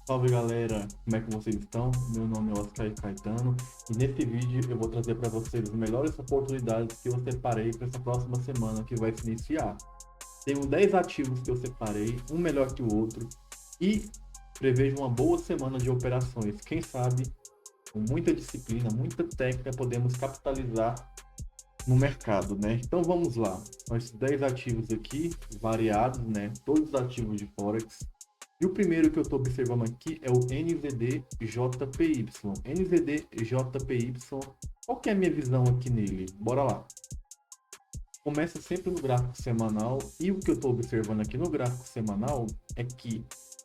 Salve galera, como é que vocês estão? Meu nome é Oscar Caetano e nesse vídeo eu vou trazer para vocês as melhores oportunidades que eu separei para essa próxima semana que vai se iniciar. Tenho 10 ativos que eu separei, um melhor que o outro, e prevejo uma boa semana de operações. Quem sabe, com muita disciplina, muita técnica, podemos capitalizar no mercado, né? Então vamos lá. São esses 10 ativos aqui, variados, né? Todos ativos de Forex. E o primeiro que eu estou observando aqui é o NZD-JPY. NZD-JPY, qual que é a minha visão aqui nele? Bora lá. Começa sempre no gráfico semanal e o que eu estou observando aqui no gráfico semanal é que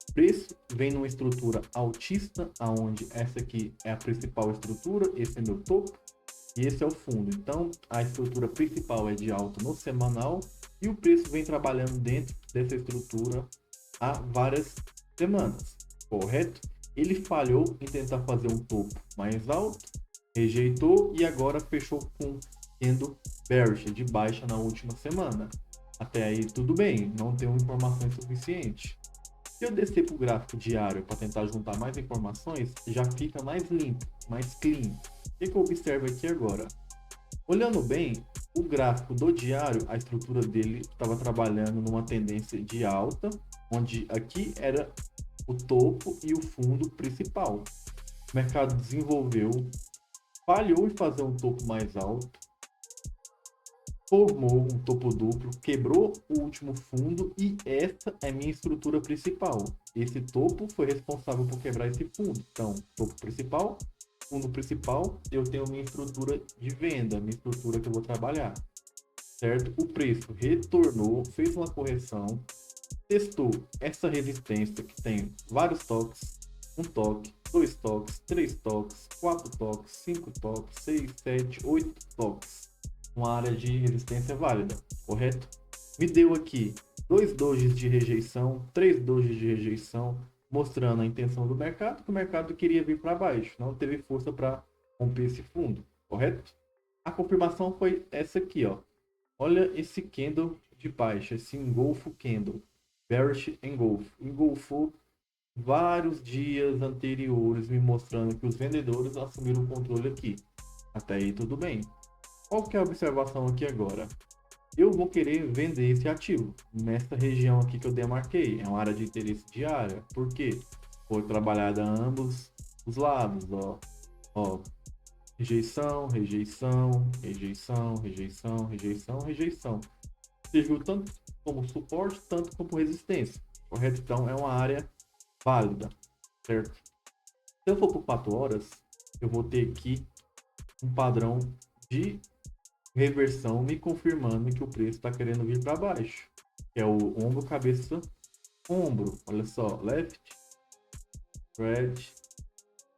o preço vem numa estrutura altista, aonde essa aqui é a principal estrutura, esse é meu topo e esse é o fundo. Então, a estrutura principal é de alta no semanal e o preço vem trabalhando dentro dessa estrutura há várias semanas, correto? Ele falhou em tentar fazer um topo mais alto, rejeitou e agora fechou com tendo bearish de baixa na última semana. Até aí tudo bem, não tenho informações suficientes. Se eu descer para o gráfico diário para tentar juntar mais informações, já fica mais limpo, mais clean. O que eu observo aqui agora? Olhando bem, o gráfico do diário, a estrutura dele estava trabalhando numa tendência de alta, onde aqui era o topo e o fundo principal. O mercado desenvolveu, falhou em fazer um topo mais alto, formou um topo duplo, quebrou o último fundo e essa é minha estrutura principal. Esse topo foi responsável por quebrar esse fundo. Então, topo principal, fundo principal, eu tenho minha estrutura de venda, minha estrutura que eu vou trabalhar, certo? O preço retornou, fez uma correção, testou essa resistência que tem vários toques, um toque, dois toques, três toques, quatro toques, cinco toques, seis, sete, oito toques. Uma área de resistência válida, correto? Me deu aqui dois dojis de rejeição, três dojis de rejeição, mostrando a intenção do mercado, que o mercado queria vir para baixo, não teve força para romper esse fundo, correto? A confirmação foi essa aqui, ó. Olha esse candle de baixa, esse engolfo candle, bearish engulf, engolfou vários dias anteriores, me mostrando que os vendedores assumiram o controle aqui. Até aí tudo bem. Qual que é a observação aqui agora? Eu vou querer vender esse ativo nessa região aqui que eu demarquei. É uma área de interesse diária. Por quê? Foi trabalhada a ambos os lados, ó. Ó, rejeição, rejeição, rejeição, rejeição, rejeição, rejeição. Serviu tanto como suporte, tanto como resistência. Correto? Então é uma área válida, certo? Se eu for por 4 horas, eu vou ter aqui um padrão de reversão me confirmando que o preço está querendo vir para baixo. Que é o ombro, cabeça, ombro. Olha só, left, right,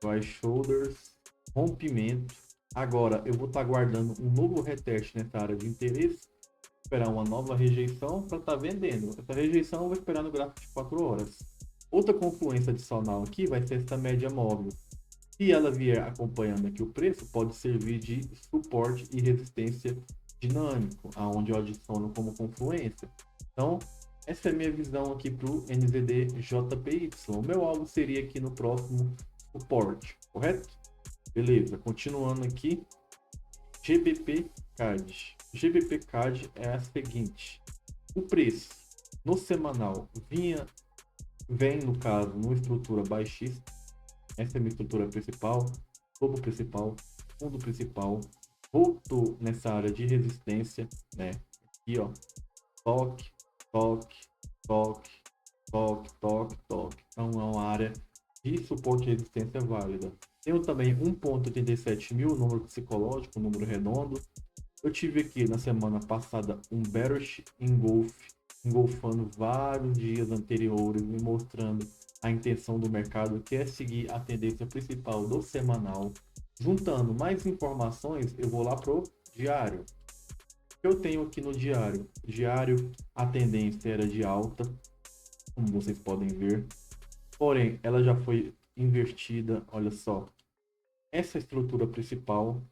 right shoulders, rompimento. Agora eu vou estar guardando um novo reteste nessa área de interesse, esperar uma nova rejeição para estar vendendo. Essa rejeição eu vou esperar no gráfico de 4 horas. Outra confluência adicional aqui vai ser essa média móvel. Se ela vier acompanhando aqui o preço, pode servir de suporte e resistência dinâmico, aonde eu adiciono como confluência. Então, essa é a minha visão aqui para o NZD-JPY. O meu alvo seria aqui no próximo suporte, correto? Beleza, continuando aqui, GBP CAD. GBP CAD é a seguinte: o preço no semanal vem no caso, numa estrutura baixista. Essa é a minha estrutura principal, topo principal, fundo principal. Voltou nessa área de resistência, né? Aqui, ó, toque, toque, toque, toque, toque, toque. Então é uma área de suporte e resistência válida. Tenho também 1,87 mil, número psicológico, número redondo. Eu tive aqui na semana passada um bearish engulf, engolfando vários dias anteriores, me mostrando a intenção do mercado, que é seguir a tendência principal do semanal. Juntando mais informações, eu vou lá pro diário. Eu tenho aqui no diário. Diário, a tendência era de alta, como vocês podem ver. Porém, ela já foi invertida, olha só. Essa estrutura principal,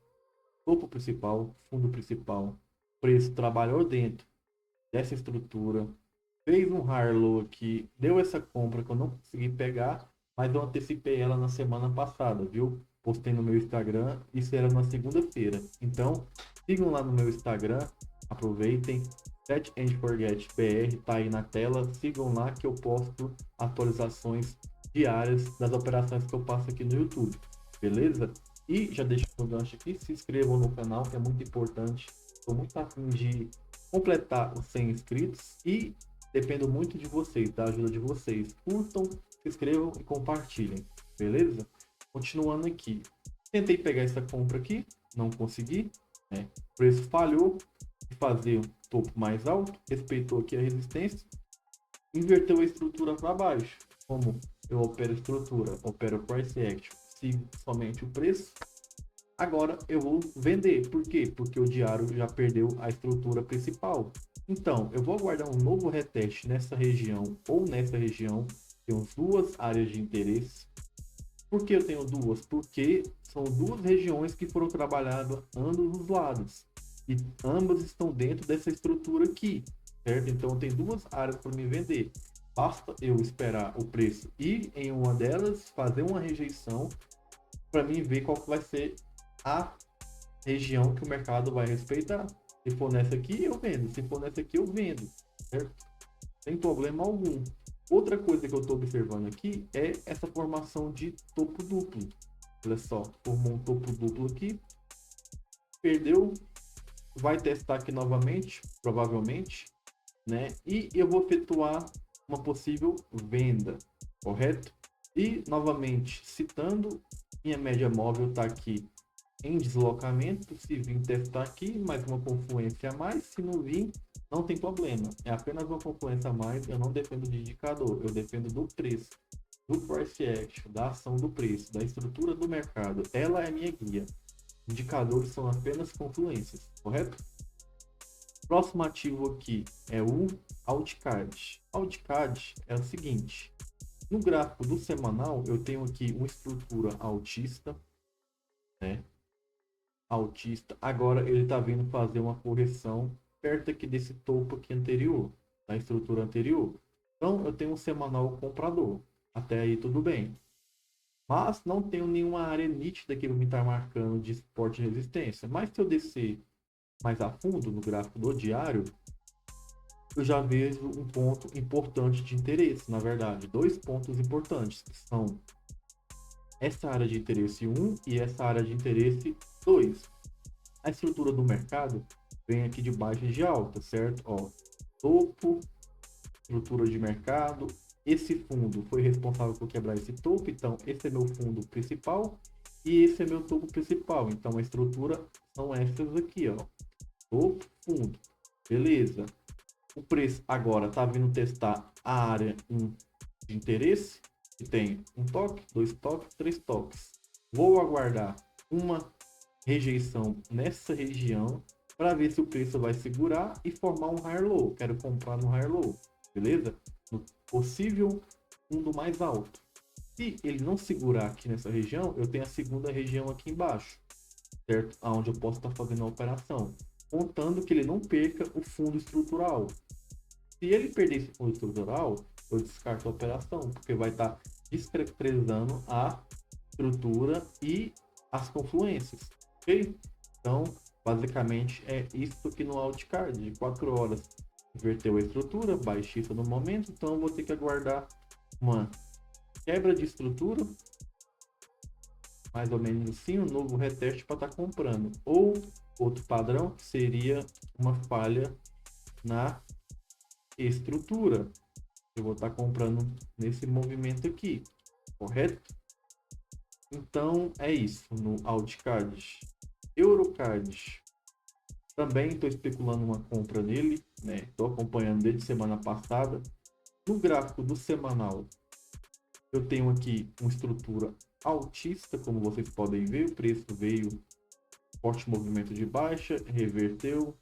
topo principal, fundo principal, preço trabalhou dentro dessa estrutura, fez um higher low aqui, deu essa compra que eu não consegui pegar, mas eu antecipei ela na semana passada, viu? Postei no meu Instagram, isso era na segunda-feira. Então, sigam lá no meu Instagram, aproveitem. Set and Forget BR tá aí na tela. Sigam lá que eu posto atualizações diárias das operações que eu passo aqui no YouTube, beleza? E já deixo o gancho aqui, se inscrevam no canal, que é muito importante. Estou muito afim de completar os 100 inscritos e dependo muito de vocês, da ajuda de vocês. Curtam, se inscrevam e compartilhem, beleza? Continuando aqui. Tentei pegar essa compra aqui, não consegui, né? O preço falhou de fazer um topo mais alto, respeitou aqui a resistência, inverteu a estrutura para baixo. Como eu opero estrutura, opero price action, sigo somente o preço. Agora eu vou vender. Por quê? Porque o diário já perdeu a estrutura principal. Então, eu vou aguardar um novo reteste nessa região ou nessa região. Tenho duas áreas de interesse. Por que eu tenho duas? Porque são duas regiões que foram trabalhadas ambos os lados. E ambas estão dentro dessa estrutura aqui, certo? Então, tem duas áreas para me vender. Basta eu esperar o preço ir em uma delas, fazer uma rejeição, para mim ver qual que vai ser a região que o mercado vai respeitar. Se for nessa aqui, eu vendo. Se for nessa aqui, eu vendo, certo? Sem problema algum. Outra coisa que eu estou observando aqui é essa formação de topo duplo. Olha só, formou um topo duplo aqui, perdeu, vai testar aqui novamente, provavelmente, né? E eu vou efetuar uma possível venda, correto? E novamente, citando, minha média móvel está aqui em deslocamento. Se vir testar aqui, mais uma confluência a mais. Se não vir, não tem problema. É apenas uma confluência a mais. Eu não dependo de indicador, eu dependo do preço, do price action, da ação do preço, da estrutura do mercado. Ela é minha guia. Indicadores são apenas confluências, correto? Próximo ativo aqui é o Altcard. Altcard é o seguinte: no gráfico do semanal, eu tenho aqui uma estrutura altista, né? Altista. Agora ele está vindo fazer uma correção perto aqui desse topo aqui anterior, da estrutura anterior. Então eu tenho um semanal comprador. Até aí tudo bem. Mas não tenho nenhuma área nítida que me está marcando de suporte e resistência. Mas se eu descer mais a fundo no gráfico do diário, eu já vejo um ponto importante de interesse. Na verdade, dois pontos importantes, que são essa área de interesse 1 e essa área de interesse 2. A estrutura do mercado vem aqui de baixa e de alta, certo? Ó, topo, estrutura de mercado. Esse fundo foi responsável por quebrar esse topo, então esse é meu fundo principal e esse é meu topo principal. Então a estrutura são essas aqui, ó. Topo, fundo. Beleza. O preço agora está vindo testar a área 1 de interesse, que tem um toque, dois toques, três toques. Vou aguardar uma rejeição nessa região para ver se o preço vai segurar e formar um higher low. Quero comprar no higher low, beleza? No possível fundo mais alto. Se ele não segurar aqui nessa região, eu tenho a segunda região aqui embaixo, certo? Aonde eu posso estar fazendo a operação, contando que ele não perca o fundo estrutural. Se ele perder esse fundo estrutural, eu descarto a operação, porque vai estar descaracterizando a estrutura e as confluências, ok? Então, basicamente é isso aqui no Altcard. De 4 horas inverteu a estrutura, baixista no momento, então eu vou ter que aguardar uma quebra de estrutura, mais ou menos assim, um novo reteste para estar comprando. Ou outro padrão, que seria uma falha na estrutura. Eu vou estar comprando nesse movimento aqui, correto? Então é isso no Altcard. Eurocard, também estou especulando uma compra nele, né? Estou acompanhando desde semana passada. No gráfico do semanal, eu tenho aqui uma estrutura altista, como vocês podem ver. O preço veio forte movimento de baixa, reverteu.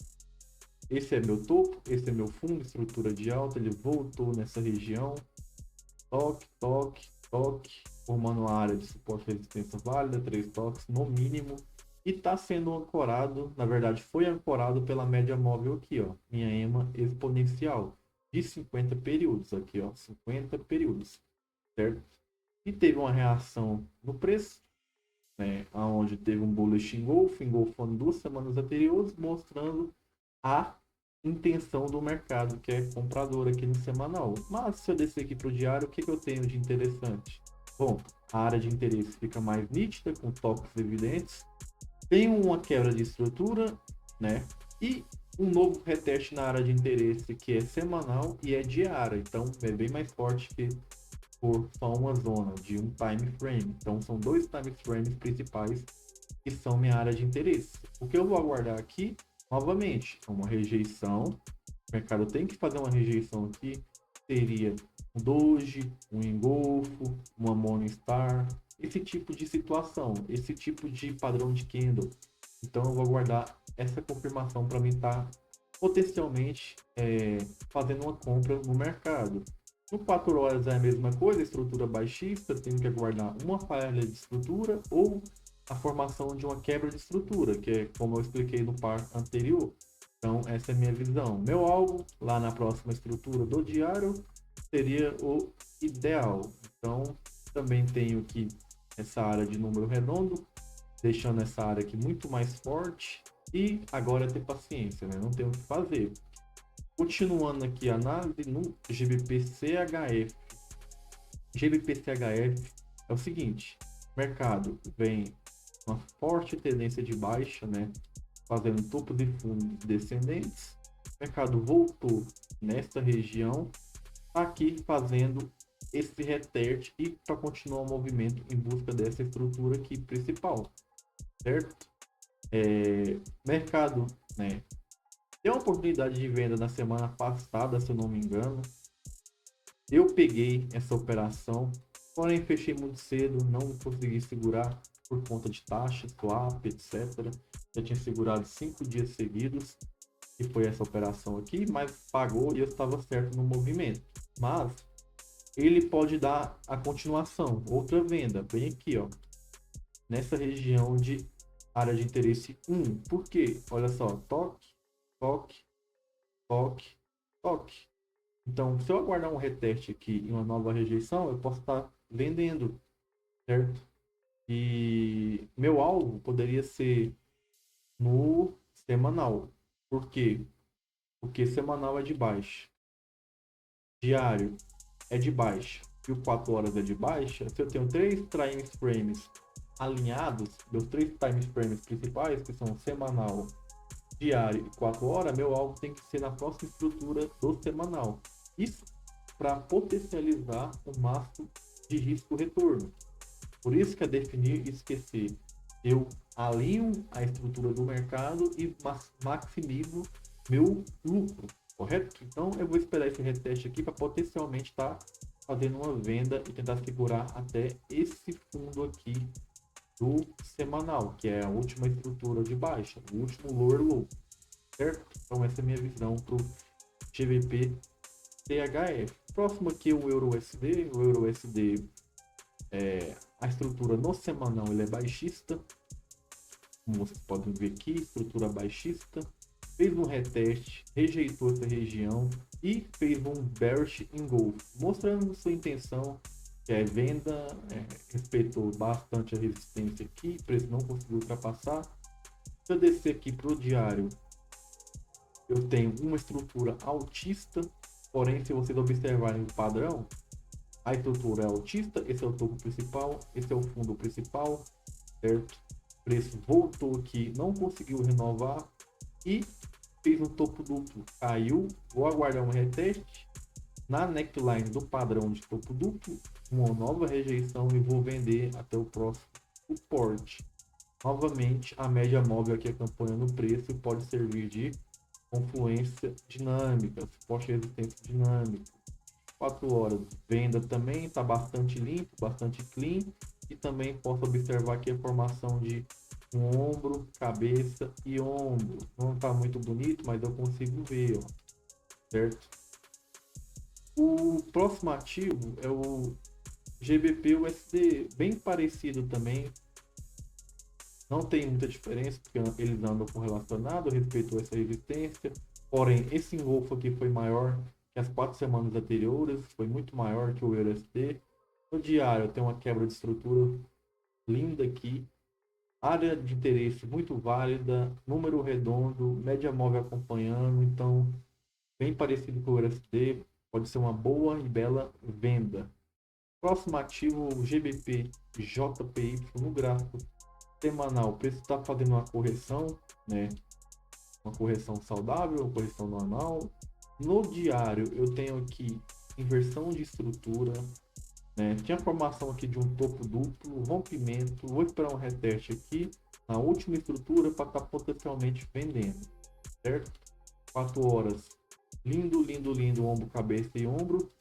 Esse é meu topo, esse é meu fundo, estrutura de alta. Ele voltou nessa região, toque, toque, toque, formando uma área de suporte e resistência válida, 3 toques no mínimo. E está sendo ancorado, na verdade foi ancorado pela média móvel aqui, ó, minha EMA exponencial de 50 períodos aqui, ó, 50 períodos, certo? e teve uma reação no preço, né, onde teve um bullish engolfando 2 semanas anteriores, mostrando a intenção do mercado, que é comprador aqui no semanal. Mas se eu descer aqui para o diário, o que, que eu tenho de interessante? Bom, a área de interesse fica mais nítida, com toques evidentes, tem uma quebra de estrutura, né? E um novo reteste na área de interesse que é semanal e é diária, então é bem mais forte que por só uma zona de um time frame. Então são 2 time frames principais que são minha área de interesse. O que eu vou aguardar aqui, novamente, é uma rejeição. O mercado tem que fazer uma rejeição aqui. Seria um doji, um engolfo, uma Morningstar, esse tipo de situação, esse tipo de padrão de candle. Então eu vou aguardar essa confirmação para mim estar potencialmente fazendo uma compra no mercado. No 4 horas é a mesma coisa, estrutura baixista, tenho que aguardar uma falha de estrutura ou a formação de uma quebra de estrutura, que é como eu expliquei no par anterior. Então essa é a minha visão. Meu alvo lá na próxima estrutura do diário seria o ideal. Então também tenho aqui essa área de número redondo, deixando essa área aqui muito mais forte. E agora é ter paciência, né? Não tem o que fazer. Continuando aqui a análise no GBP-CHF. GBP-CHF é o seguinte: o mercado vem uma forte tendência de baixa, né? Fazendo topos e fundos descendentes. O mercado voltou nesta região, tá aqui fazendo esse reteste e para continuar o movimento em busca dessa estrutura aqui principal, certo? Mercado, né? Deu uma oportunidade de venda na semana passada, se eu não me engano. Eu peguei essa operação, porém fechei muito cedo, não consegui segurar por conta de taxa, swap, etc. Já tinha segurado 5 dias seguidos, e foi essa operação aqui, mas pagou e eu estava certo no movimento. Mas ele pode dar a continuação, outra venda, bem aqui, ó, nessa região de área de interesse 1. Por quê? Olha só, toque, toque, toque, toque. Então, se eu aguardar um reteste aqui e uma nova rejeição, eu posso estar vendendo, certo? E meu alvo poderia ser no semanal. Por quê? Porque semanal é de baixa, diário é de baixa e o 4 horas é de baixa. Se eu tenho 3 time frames alinhados, meus 3 time frames principais, que são semanal, diário e 4 horas, meu alvo tem que ser na próxima estrutura do semanal. Isso para potencializar o máximo de risco-retorno. Por isso que é definir e esquecer. Eu alinho a estrutura do mercado e maximizo meu lucro, correto? Então eu vou esperar esse reteste aqui para potencialmente estar fazendo uma venda e tentar segurar até esse fundo aqui do semanal, que é a última estrutura de baixa, o último lower low, certo? Então essa é a minha visão para o GBP CHF. Próximo aqui o Euro USD. O Euro USD, a estrutura no semanal ele é baixista, como vocês podem ver aqui, estrutura baixista, fez um reteste, rejeitou essa região e fez um bearish engulf, mostrando sua intenção, que é venda, respeitou bastante a resistência aqui, o preço não conseguiu ultrapassar. Se eu descer aqui para o diário, eu tenho uma estrutura altista, porém se vocês observarem o padrão, a estrutura é altista, esse é o topo principal, esse é o fundo principal, certo? O preço voltou aqui, não conseguiu renovar e fez um topo duplo, caiu. Vou aguardar um reteste na neckline do padrão de topo duplo, uma nova rejeição e vou vender até o próximo suporte. Novamente, a média móvel aqui acompanhando o preço pode servir de confluência dinâmica, suporte e resistência dinâmica. 4 horas, venda também está bastante limpo, bastante clean, e também posso observar aqui a formação de um ombro, cabeça e ombro. Não está muito bonito, mas eu consigo ver, ó, certo? O próximo ativo é o GBP USD, bem parecido também. Não tem muita diferença, porque eles andam correlacionados, respeitou essa resistência. Porém, esse engolfo aqui foi maior que as 4 semanas anteriores, foi muito maior que o USD. No diário eu tenho uma quebra de estrutura linda aqui. Área de interesse muito válida, número redondo, média móvel acompanhando, então bem parecido com o USD, pode ser uma boa e bela venda. Próximo ativo, GBP JPY no gráfico semanal, o preço está fazendo uma correção, né? Uma correção saudável, uma correção normal. No diário eu tenho aqui inversão de estrutura, né? Tinha a formação aqui de um topo duplo, rompimento. Vou esperar um reteste aqui na última estrutura para estar potencialmente vendendo, certo? 4 horas. Lindo, lindo, lindo, ombro, cabeça e ombro.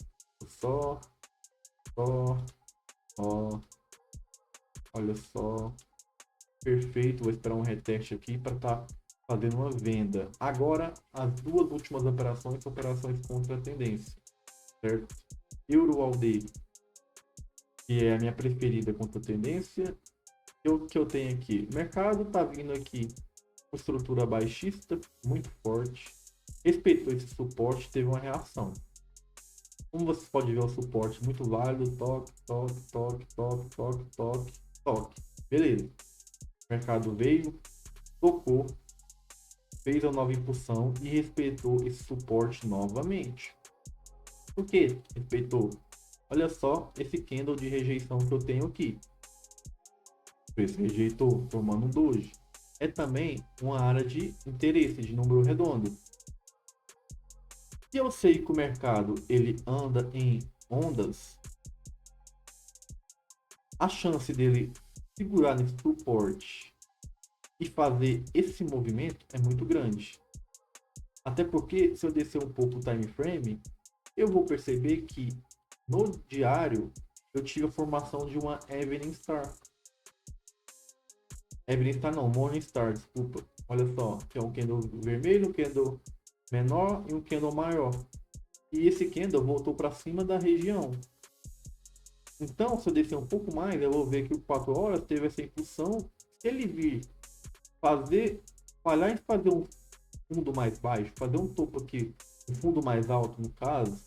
Só, só, ó. Olha só. Perfeito. Vou esperar um reteste aqui para estar fazendo uma venda. Agora, as duas últimas operações são operações contra a tendência, certo? Euro AUD, que é a minha preferida contra a tendência. O que eu tenho aqui? O mercado está vindo aqui com estrutura baixista, muito forte. Respeitou esse suporte, teve uma reação. Como você pode ver, o suporte muito válido, toque, toque, toque, toque, toque, toque, toque. Beleza. O mercado veio, tocou, fez a nova impulsão e respeitou esse suporte novamente. Por que respeitou? Olha só esse candle de rejeição que eu tenho aqui. O preço rejeitou, formando um doji. É também uma área de interesse, de número redondo. E eu sei que o mercado ele anda em ondas, a chance dele segurar nesse suporte e fazer esse movimento é muito grande. Até porque se eu descer um pouco o time frame, eu vou perceber que no diário eu tive a formação de uma Evening Star. Evening Star não, Morning Star, desculpa. Olha só, tem um candle vermelho, um candle menor e um candle maior. E esse candle voltou para cima da região. Então, se eu descer um pouco mais, eu vou ver que o 4 horas teve essa impulsão. Se ele vir falhar em fazer um fundo mais baixo, fazer um topo aqui, um fundo mais alto no caso,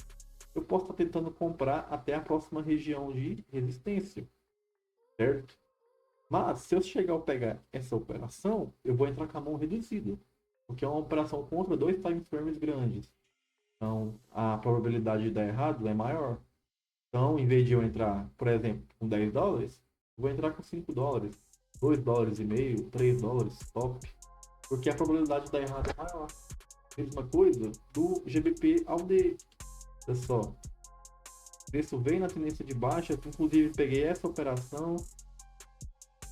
eu posso estar tentando comprar até a próxima região de resistência, certo? Mas se eu chegar a pegar essa operação, eu vou entrar com a mão reduzida, porque é uma operação contra dois time frames grandes. Então, a probabilidade de dar errado é maior. Então, em vez de eu entrar, por exemplo, com 10 dólares, eu vou entrar com 5 dólares, 2 dólares e meio, 3 dólares, top. Porque a probabilidade de dar errado é maior. Mesma coisa do GBP AUD. Olha só. O preço vem na tendência de baixa. Inclusive, peguei essa operação,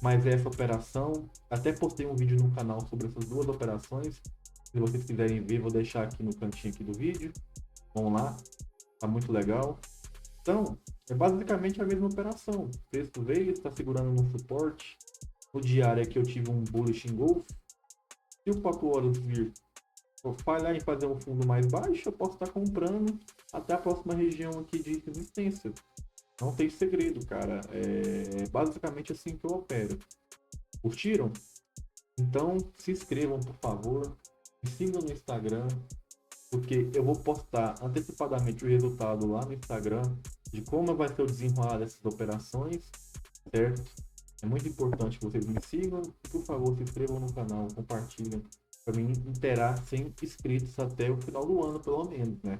mais essa operação. Até postei um vídeo no canal sobre essas duas operações. Se vocês quiserem ver, vou deixar aqui no cantinho aqui do vídeo. Vamos lá. Tá muito legal. Então, é basicamente a mesma operação. O preço veio, está segurando no suporte. No diário aqui eu tive um bullish engulf. Se o 4 horas vir falhar em fazer um fundo mais baixo, eu posso estar comprando até a próxima região aqui de resistência. Não tem segredo, cara. É basicamente assim que eu opero. Curtiram? Então se inscrevam, por favor. Me sigam no Instagram, porque eu vou postar antecipadamente o resultado lá no Instagram de como vai ser o desenrolar dessas operações, certo? É muito importante que vocês me sigam e, por favor, se inscrevam no canal, compartilhem, para mim interar 100 inscritos até o final do ano, pelo menos, né?